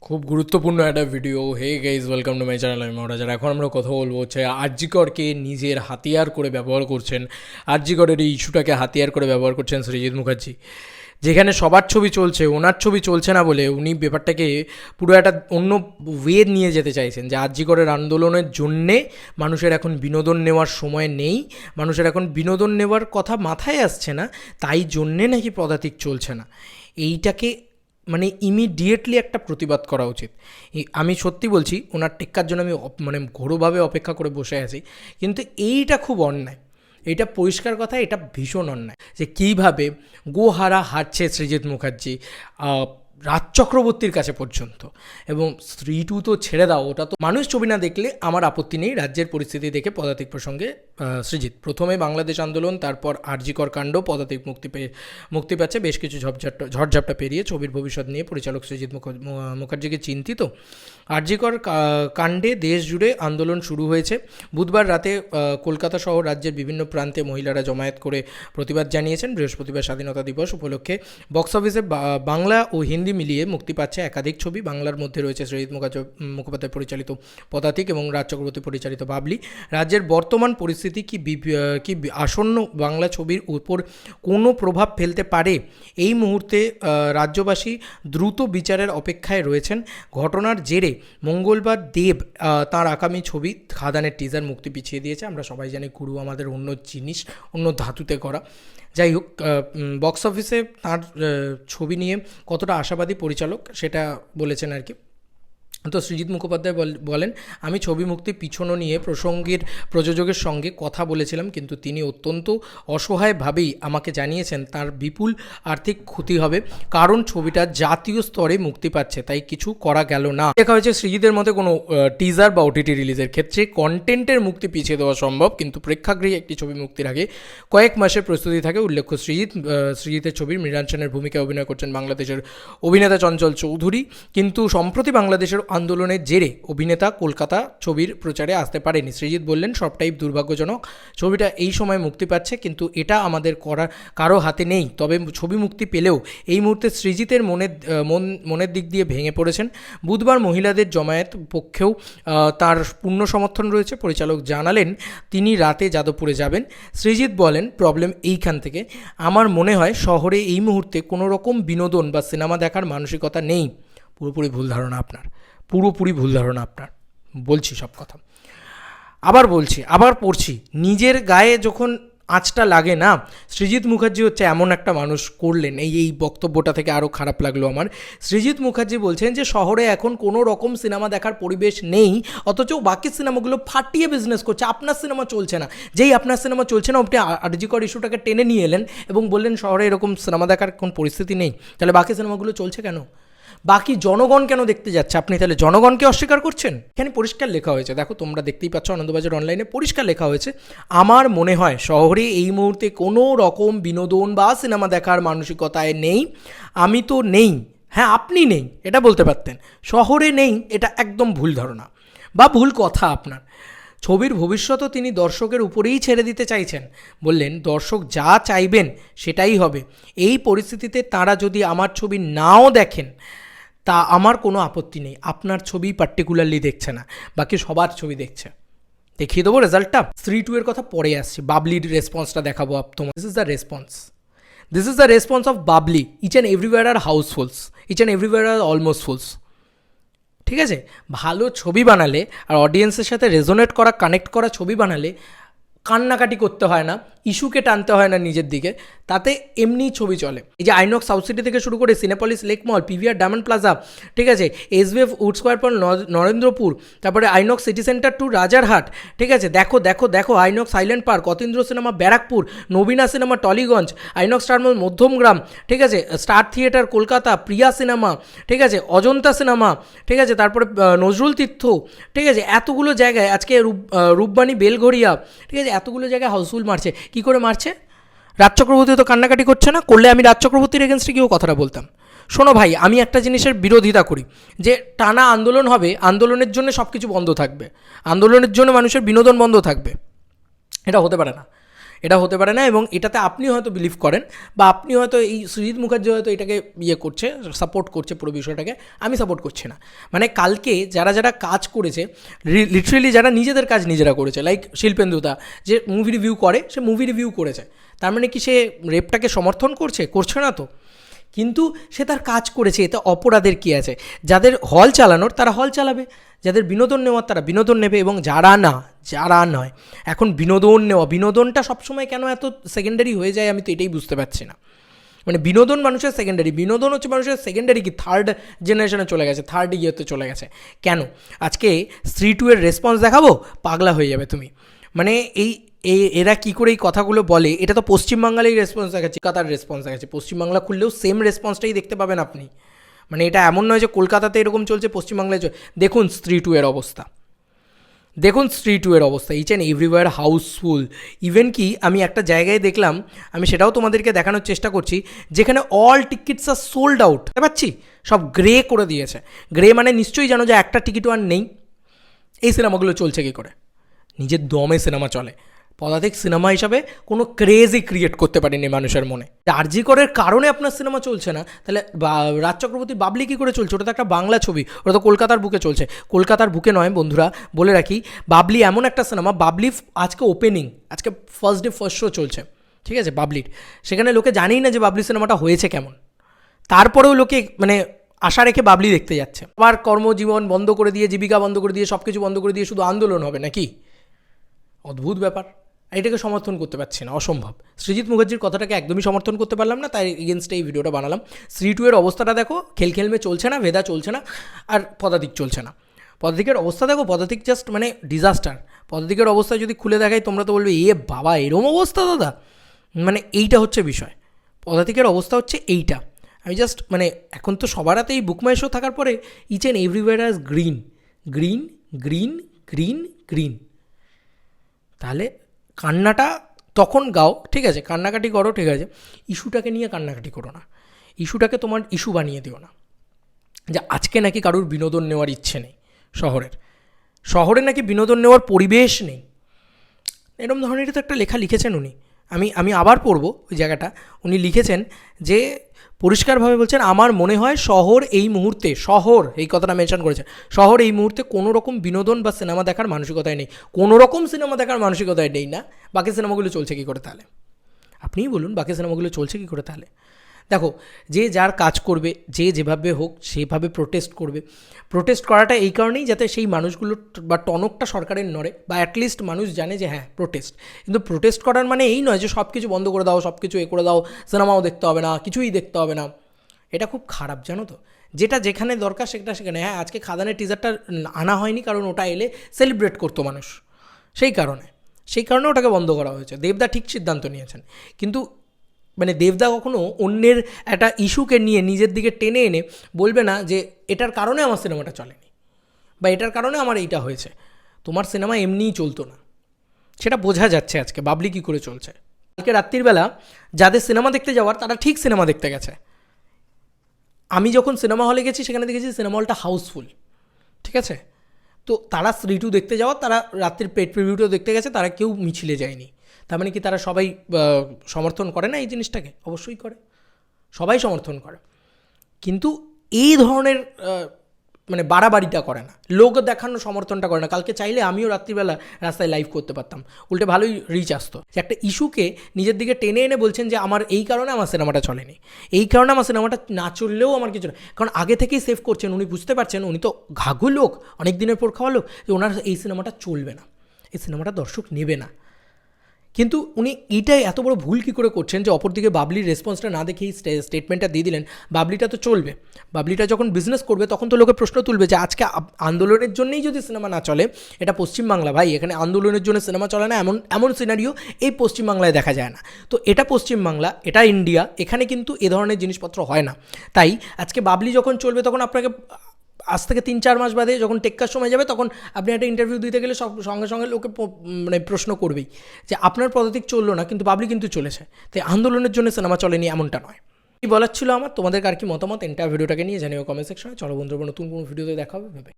খুব গুরুত্বপূর্ণ একটা video. Hey guys, welcome to my channel. আমি মহারাজার। এখন আমরা কথা বলবো হচ্ছে আরজিকরকে নিজের হাতিয়ার করে ব্যবহার করছেন, আরজিকরের এই ইস্যুটাকে হাতিয়ার করে ব্যবহার করছেন সৃজিত মুখার্জি। যেখানে সবার ছবি চলছে, ওনার ছবি চলছে না বলে উনি ব্যাপারটাকে পুরো একটা অন্য ওয়ে নিয়ে যেতে চাইছেন, যে আরজিকরের আন্দোলনের জন্যে মানুষের এখন বিনোদন নেওয়ার সময় নেই, মানুষের এখন বিনোদন নেওয়ার কথা মাথায় আসছে না, তাই জন্যে নাকি পদাতিক চলছে না। এইটাকে মানে ইমিডিয়েটলি একটা প্রতিবাদ করা উচিত। আমি সত্যি বলছি, ওনার টেক্কার জন্য আমি মানে ঘোরভাবে অপেক্ষা করে বসে আছি, কিন্তু এইটা খুব অন্যায়, এটা পরিষ্কার কথা, এটা ভীষণ অন্যায় যে কীভাবে গোহারা হারছে সৃজিত মুখার্জি রাজ চক্রবর্তীর কাছে পর্যন্ত। এবং স্ত্রী টু তো ছেড়ে দাও, ওটা তো মানুষ ছবি না দেখলে আমার আপত্তি নেই। রাজ্যের পরিস্থিতি দেখে পদাতিক প্রসঙ্গে সৃজিত প্রথমে বাংলাদেশ আন্দোলন, তারপর আরজিকর কাণ্ড, পদাতিক মুক্তি পাচ্ছে, বেশ কিছু ঝড়ঝাপটা পেরিয়ে ছবির ভবিষ্যৎ নিয়ে পরিচালক সৃজিত মুখার্জিকে চিন্তিত। আরজিকর কাণ্ডে দেশ জুড়ে আন্দোলন শুরু হয়েছে। বুধবার রাতে কলকাতা সহ রাজ্যের বিভিন্ন প্রান্তে মহিলারা জমায়েত করে প্রতিবাদ জানিয়েছেন। বৃহস্পতিবার স্বাধীনতা দিবস উপলক্ষে বক্স অফিসে বাংলা ও হিন্দি মিলিয়ে মুক্তি পাচ্ছে একাধিক ছবি। বাংলার মধ্যে রয়েছে সৃজিত মুখোপাধ্যায় পরিচালিত পদাতিক এবং রাজ চক্রবর্তী পরিচালিত বাবলি। রাজ্যের বর্তমান পরিস্থিতি কি আসন্ন বাংলা ছবির উপর কোনো প্রভাব ফেলতে পারে? এই মুহূর্তে রাজ্যবাসী দ্রুত বিচারের অপেক্ষায় রয়েছেন। ঘটনার জেরে মঙ্গলবার দেব তার আগামী ছবি খাদানের টিজার মুক্তি পিছিয়ে দিয়েছে। আমরা সবাই জানি গুরু আমাদের অন্য জিনিস, অন্য ধাতুতে করা। যাই হোক, বক্স অফিসে তার ছবি নিয়ে কতটা আশাবাদী পরিচালক সেটা বলেছেন আর কি। তো সৃজিত মুখোপাধ্যায় বলেন, আমি ছবি মুক্তি পিছনো নিয়ে প্রসঙ্গের প্রযোজকের সঙ্গে কথা বলেছিলাম, কিন্তু তিনি অত্যন্ত অসহায়ভাবেই আমাকে জানিয়েছেন তার বিপুল আর্থিক ক্ষতি হবে, কারণ ছবিটা জাতীয় স্তরে মুক্তি পাচ্ছে, তাই কিছু করা গেল না। দেখা হয়েছে সৃজিতের মতে কোনো টিজার বা ওটিটি রিলিজের ক্ষেত্রে কন্টেন্টের মুক্তি পিছিয়ে দেওয়া সম্ভব, কিন্তু প্রেক্ষাগৃহে একটি ছবি মুক্তির আগে কয়েক মাসের প্রস্তুতি থাকে। উল্লেখ্য, সৃজিতের ছবির মৃণাল সেনের ভূমিকায় অভিনয় করছেন বাংলাদেশের অভিনেতা চঞ্চল চৌধুরী, কিন্তু সম্প্রতি বাংলাদেশের আন্দোলনের জেরে অভিনেতা কলকাতা ছবির প্রচারে আসতে পারেনি। সৃজিত বললেন, সবটাই দুর্ভাগ্যজনক, ছবিটা এই সময় মুক্তি পাচ্ছে, কিন্তু এটা আমাদের কারো হাতে নেই। তবে ছবি মুক্তি পেলেও এই মুহূর্তে সৃজিতের মনের দিক দিয়ে ভেঙে পড়েছেন। বুধবার মহিলাদের জমায়েত পক্ষেও তার পূর্ণ সমর্থন রয়েছে। পরিচালক জানালেন তিনি রাতে যাদবপুরে যাবেন। সৃজিত বলেন, প্রবলেম এইখান থেকে, আমার মনে হয় শহরে এই মুহূর্তে কোনো রকম বিনোদন বা সিনেমা দেখার মানসিকতা নেই। পুরোপুরি ভুল ধারণা আপনার, পুরোপুরি ভুল ধারণা আপনার। বলছি সব কথা, আবার পড়ছি। নিজের গায়ে যখন আঁচটা লাগে না, সৃজিত মুখার্জি হচ্ছে এমন একটা মানুষ করলেন, এই বক্তব্যটা থেকে আরও খারাপ লাগলো আমার। সৃজিত মুখার্জি বলছেন যে শহরে এখন কোনো রকম সিনেমা দেখার পরিবেশ নেই, অথচ বাকি সিনেমাগুলো ফাটিয়ে বিজনেস করছে, আপনার সিনেমা চলছে না। যেই আপনার সিনেমা চলছে না, আপনি আরজিকর ইস্যুটাকে টেনে নিয়ে এলেন এবং বললেন শহরে এরকম সিনেমা দেখার কোন পরিস্থিতি নেই। তাহলে বাকি সিনেমাগুলো চলছে কেন? বাকি জনগণ কেন দেখতে যাচ্ছে? আপনি তাহলে জনগণকে অস্বীকার করছেন? এখানে পরিষ্কার লেখা হয়েছে, দেখো তোমরা দেখতেই পাচ্ছ, আনন্দবাজার অনলাইনে পরিষ্কার লেখা হয়েছে, আমার মনে হয় শহরে এই মুহূর্তে কোনো রকম বিনোদন বা সিনেমা দেখার মানসিকতায় নেই। আমি তো নেই, হ্যাঁ আপনি নেই এটা বলতে পারতেন, শহরে নেই এটা একদম ভুল ধারণা বা ভুল কথা আপনার। ছবির ভবিষ্যতও তিনি দর্শকের উপরেই ছেড়ে দিতে চাইছেন। বললেন, দর্শক যা চাইবেন সেটাই হবে। এই পরিস্থিতিতে তারা যদি আমার ছবি নাও দেখেন তা আমার কোনো আপত্তি নেই। আপনার ছবি পার্টিকুলারলি দেখছে না, বাকি সবার ছবি দেখছে। দেখিয়ে দেবো রেজাল্টটা। স্ত্রী টু এর কথা পরে আসছি, বাবলির রেসপন্সটা দেখাবো তোমার। This is the response of Babli. Each and everywhere are housefuls, each and everywhere are almost fulls. ঠিক আছে, ভালো ছবি বানালে আর অডিয়েন্সের সাথে রেজোনেট করা, কানেক্ট করা ছবি বানালে কান্নাকাটি করতে হয় না, ইস্যুকে টানতে হয় না নিজের দিকে, তাতে এমনিই ছবি চলে। এই যে আইনক্স সাউথ সিটি থেকে শুরু করে Cinepolis Lake Mall, PVR Diamond Plaza, ঠিক আছে, এসভিএফ উড স্কোয়ার পর নরেন্দ্রপুর, তারপরে INOX City Centre to Rajarhat, ঠিক আছে, দেখো INOX Island Park, Atindra cinema Barrackpore, Nabina cinema Tollygunge, INOX Star Mall Madhyamgram, ঠিক আছে, Star Theatre Kolkata, Priya cinema, ঠিক আছে, অজন্তা সিনেমা, ঠিক আছে, তারপরে নজরুল তীর্থ, ঠিক আছে, এতগুলো জায়গায় আজকে রূপবাণী বেলঘরিয়া, ঠিক আছে, এতগুলো জায়গায় হাউসফুল মারছে। কী করে মারছে? রাজ চক্রবর্তী তো কান্নাকাটি করছে না, করলে আমি রাজ চক্রবর্তীর এগেনস্টে গিয়েও কথাটা বলতাম। শোনো ভাই, আমি একটা জিনিসের বিরোধিতা করি, যে টানা আন্দোলন হবে, আন্দোলনের জন্য সব কিছু বন্ধ থাকবে, আন্দোলনের জন্য মানুষের বিনোদন বন্ধ থাকবে, এটা হতে পারে না। এটা হতে পারে না, এবং এটাতে আপনি হয়তো বিলিভ করেন বা আপনি হয়তো এই সৃজিত মুখার্জি হয়তো এটাকে করছে, সাপোর্ট করছে পুরো বিষয়টাকে, আমি সাপোর্ট করছি না। মানে কালকে যারা যারা কাজ করেছে, লিটারেলি যারা নিজেদের কাজ নিজেরা করেছে, লাইক শিল্পেন্দুদা যে মুভি রিভিউ করে, সে মুভি রিভিউ করেছে, তার মানে কি সে রেপটাকে সমর্থন করছে না তো, কিন্তু সে তার কাজ করেছে, এতে অপরাধের কী আছে? যাদের হল চালানোর তারা হল চালাবে, যাদের বিনোদন নেওয়ার তারা বিনোদন নেবে, এবং যারা নয় এখন বিনোদনটা সবসময় কেন এত সেকেন্ডারি হয়ে যায় আমি তো এটাই বুঝতে পারছি না। মানে বিনোদন মানুষের সেকেন্ডারি, বিনোদন হচ্ছে মানুষের সেকেন্ডারি কি থার্ড জেনারেশনে চলে গেছে, থার্ড ইয়েতে চলে গেছে। কেন? আজকে স্ত্রী 2 এর রেসপন্স দেখাবো, পাগলা হয়ে যাবে তুমি। মানে এরা কী করে এই কথাগুলো বলে, এটা তো পশ্চিমবাংলায় রেসপন্স দেখাচ্ছে, কলকাতার রেসপন্স দেখাচ্ছে, পশ্চিমবাংলা খুললেও সেম রেসপন্সটাই দেখতে পাবেন আপনি। মানে এটা এমন নয় যে কলকাতাতে এরকম চলছে পশ্চিমবাংলায় দেখুন স্ত্রী 2 এর অবস্থা, each and everywhere houseful. Even কি আমি একটা জায়গায় দেখলাম, আমি সেটাও তোমাদেরকে দেখানোর চেষ্টা করছি, যেখানে all tickets are sold out, বুঝতে পারছি, সব গ্রে করে দিয়েছে। গ্রে মানে নিশ্চয়ই জানো যে একটা টিকিটও আর নেই। এই সিনেমাগুলো চলছে কী করে? নিজের দমে সিনেমা চলে, পদাতিক সিনেমা হিসাবে কোনো ক্রেজই ক্রিয়েট করতে পারেনি মানুষের মনে। আরজি করের কারণে আপনার সিনেমা চলছে না, তাহলে রাজ চক্রবর্তী বাবলি কী করে চলছে? ওটা তো একটা বাংলা ছবি, ওটা তো কলকাতার বুকে চলছে। কলকাতার বুকে নয় বন্ধুরা, বলে রাখি, বাবলি এমন একটা সিনেমা, বাবলি আজকে ওপেনিং, আজকে ফার্স্ট ডে ফার্স্ট শো চলছে, ঠিক আছে বাবলির। সেখানে লোকে জানেই না যে বাবলি সিনেমাটা হয়েছে কেমন, তারপরেও লোকে মানে আশা রেখে বাবলি দেখতে যাচ্ছে। আবার কর্মজীবন বন্ধ করে দিয়ে, জীবিকা বন্ধ করে দিয়ে, সব কিছু বন্ধ করে দিয়ে শুধু আন্দোলন হবে নাকি? অদ্ভুত ব্যাপার। এটাকে সমর্থন করতে পারছি না, অসম্ভব। সৃজিত মুখার্জির কথাটাকে একদমই সমর্থন করতে পারলাম না, তাই এগেনস্টে এই ভিডিওটা বানালাম। স্ত্রী 2 এর অবস্থাটা দেখো, খেলমে চলছে না, ভেদা চলছে না, আর পদাতিক চলছে না। পদাতিকের অবস্থা দেখো, পদাতিক জাস্ট মানে ডিজাস্টার। পদাতিকের অবস্থা যদি খুলে দেখাই তোমরা তো বলবে বাবা এরম অবস্থা দাদা, মানে এইটা হচ্ছে বিষয়। পদাতিকের অবস্থা হচ্ছে এইটা। আমি জাস্ট মানে এখন তো সবার হাতেই বুকমাই শো থাকার পরে each and everywhere as green green green green green. তাহলে কান্নাটা তখন গাও, ঠিক আছে, কান্নাকাটি করো, ঠিক আছে, ইস্যুটাকে নিয়ে কান্নাকাটি করো না, ইস্যুটাকে তোমার ইস্যু বানিয়ে দিও না। যে আজকে নাকি কারোর বিনোদন নেওয়ার ইচ্ছে নেই, শহরে নাকি বিনোদন নেওয়ার পরিবেশ নেই, এরকম ধরনেরই তো একটা লেখা লিখেছেন উনি। আমি আবার পড়ব ওই জায়গাটা। উনি লিখেছেন যে পরিষ্কারভাবে বলছেন, আমার মনে হয় শহর এই কথাটা মেনশন করেছে, শহর এই মুহূর্তে কোনো রকম বিনোদন বা সিনেমা দেখার মানসিকতায় নেই। কোনো রকম সিনেমা দেখার মানসিকতায় নেই না, বাকি সিনেমাগুলো চলছে কী করে তাহলে? আপনিই বলুন, বাকি সিনেমাগুলো চলছে কী করে তাহলে? দেখো, যে যার কাজ করবে, যে যেভাবে হোক সেভাবে প্রোটেস্ট করবে। প্রোটেস্ট করাটা এই কারণেই যাতে সেই মানুষগুলো বা টনকটা সরকারের নড়ে, বা অ্যাটলিস্ট মানুষ জানে যে হ্যাঁ প্রোটেস্ট। কিন্তু প্রোটেস্ট করার মানে এই নয় যে সব কিছু বন্ধ করে দাও, সব কিছু করে দাও, সিনেমাও দেখতে হবে না, কিছুই দেখতে হবে না। এটা খুব খারাপ, জানো তো। যেটা যেখানে দরকার সেখানে, হ্যাঁ আজকে খাদানের টিজারটা আনা হয়নি কারণ ওটা এলে সেলিব্রেট করতো মানুষ, সেই কারণে ওটাকে বন্ধ করা হয়েছে। দেবদা ঠিক সিদ্ধান্ত নিয়েছেন, কিন্তু মানে দেবদা কখনো অন্যের একটা ইস্যুকে নিয়ে নিজের দিকে টেনে এনে বলবে না যে এটার কারণে আমার সিনেমাটা চলেনি বা এটার কারণে আমার এইটা হয়েছে। তোমার সিনেমা এমনিই চলতো না, সেটা বোঝা যাচ্ছে আজকে বাবলি কী করে চলছে। কালকে রাত্রিবেলা যাদের সিনেমা দেখতে যাওয়ার তারা ঠিক সিনেমা দেখতে গেছে। আমি যখন সিনেমা হলে গেছি সেখানে দেখেছি সিনেমা হলটা হাউসফুল, ঠিক আছে। তো তারা স্ত্রী 2 দেখতে যাওয়ার, তারা রাত্রির পেট প্রিভিউটাও দেখতে গেছে, তারা কেউ মিছিলে যায়নি। তার মানে কি তারা সবাই সমর্থন করে না এই জিনিসটাকে? অবশ্যই করে, সবাই সমর্থন করে, কিন্তু এই ধরনের মানে বাড়াবাড়িটা করে না, লোক দেখানো সমর্থনটা করে না। কালকে চাইলে আমিও রাত্রিবেলা রাস্তায় লাইভ করতে পারতাম, উল্টে ভালোই রিচ আসতো। যে একটা ইস্যুকে নিজের দিকে টেনে এনে বলছেন যে আমার এই কারণে আমার সিনেমাটা চলেনি, এই কারণে আমার সিনেমাটা না চললেও আমার কিছু না, কারণ আগে থেকেই সেভ করছেন। উনি বুঝতে পারছেন, উনি তো ঘাঘু লোক, অনেক দিনের পর খাওয়া লোক, যে ওনার এই সিনেমাটা চলবে না, এই সিনেমাটা দর্শক নেবে না। কিন্তু উনি এইটাই এত বড় ভুল কী করে করছেন যে অপরদিকে বাবলির রেসপন্সটা না দেখেই স্টেটমেন্টটা দিয়ে দিলেন বাবলিটা তো চলবে। বাবলিটা যখন বিজনেস করবে তখন তো লোকে প্রশ্ন তুলবে যে আজকে আন্দোলনের জন্যই যদি সিনেমা না চলে, এটা পশ্চিমবাংলা ভাই, এখানে আন্দোলনের জন্য সিনেমা চলে না, এমন সিনারিও এই পশ্চিমবাংলায় দেখা যায় না। তো এটা পশ্চিমবাংলা, এটা ইন্ডিয়া, এখানে কিন্তু এ ধরনের জিনিসপত্র হয় না। তাই আজকে বাবলি যখন চলবে তখন আপনাকে আজ থেকে 3-4 মাস বাদে যখন টেক্কার সময় যাবে তখন আপনি একটা ইন্টারভিউ দিতে গেলে সঙ্গে সঙ্গে লোকে মানে প্রশ্ন করবেই যে আপনার পদাতিক চললো না কিন্তু বাবলি কিন্তু চলেছে, তাই আন্দোলনের জন্য সিনেমা চলেনি এমনটা নয়। এই বলার ছিল আমার। তোমাদের আর কি মতামত এন্টার ভিডিওটাকে নিয়ে জানিও কমেন্ট সেকশনে। চলো বন্ধুরা, নতুন কোনো ভিডিওতে দেখা হবে।